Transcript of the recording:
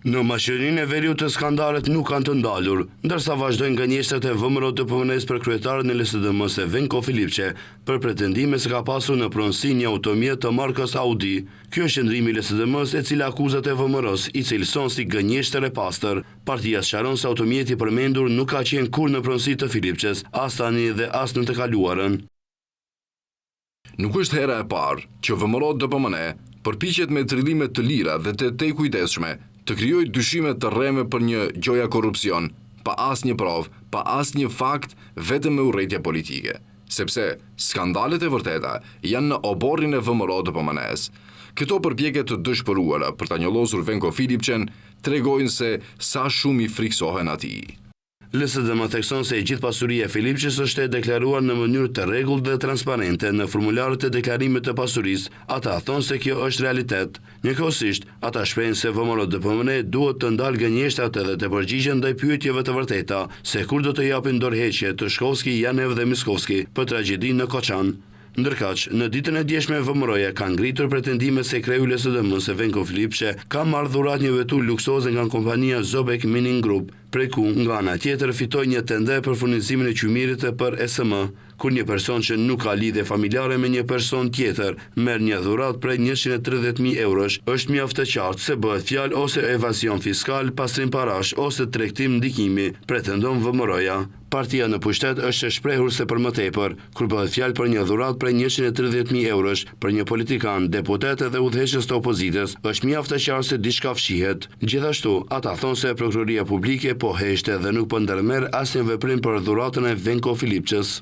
Në Maqedoninë e Veriut të skandalet nuk kanë të ndalur, ndërsa vazhdojnë gënjeshtrat e VMRO-DPMN-s për kryetarin e LSDM-s Venko Filipçe për pretendime se ka pasur në pronësi një automjet të markës Audi. Kjo është qëndrimi i LSDM-s e cila akuzat e VMRO-s i cilëson si gënjeshtër e pastër. Partia sqaron se automjeti përmendur nuk ka qenë kurrë në pronësi të Filipçes, as tani dhe as në të kaluarën. Nuk është hera e parë që VMRO-DPMN përpiqet me trillime të lira dhe të kujdesshme të krijojë dyshime të rreme për një gjoja korrupsion, pa asnjë provë, pa asnjë fakt, vetëm me urrëtie politike. Sepse skandalet e vërteta janë në oborrin e VMRO-DPMN-s. Këto përpjekje të dëshpëruara për ta njollosur Venko Filipçen tregojnë se sa shumë i friksohen atij. LSDM thekson se gjithë pasuria e Filipçes është e deklaruar në mënyrë të rregullt dhe transparente në formularët e deklarimit të pasurisë. Ata thonë se kjo është realitet. Njëkohësisht, ata shprehin se VMRO-DPMN duhet të ndalë gënjeshtrat edhe të përgjigjen ndaj pyetjeve të vërteta se kur do të japin dorëheqje të Shkovski, Janev dhe Miskovski për tragjedinë në Koçan. Ndërkaq, në ditën e djeshme VMRO-ja ka ngritur pretendime se kreu i LSDM-s Venko Filipçe ka marrë dhurat një vetur luksoze nga kompania Zobek Mining Group, prej ku nga ana tjetër fitoi një tender për furnizimin e qymirit për SM, kur një person që nuk ka lidhje familjare me një person tjetër merr një dhuratë prej 130.000 eurosh, është mjaft të qartë se bëhet fjalë ose evazion fiskal, pastrim parash ose tregtim ndikimi, pretendon VMRO-ja. Partia në pushtet është e shprehur se për më tepër, kur bëhet fjalë për një dhuratë prej 130.000 eurosh për një politikan, deputet dhe udhëheqës të opozitës, është mjaft të qartë se diçka fshihet. Gjithashtu, ata thonë se prokuroria publike po heshte dhe nuk po ndërmerr asnjë veprim për dhuratën e Venko Filipçes.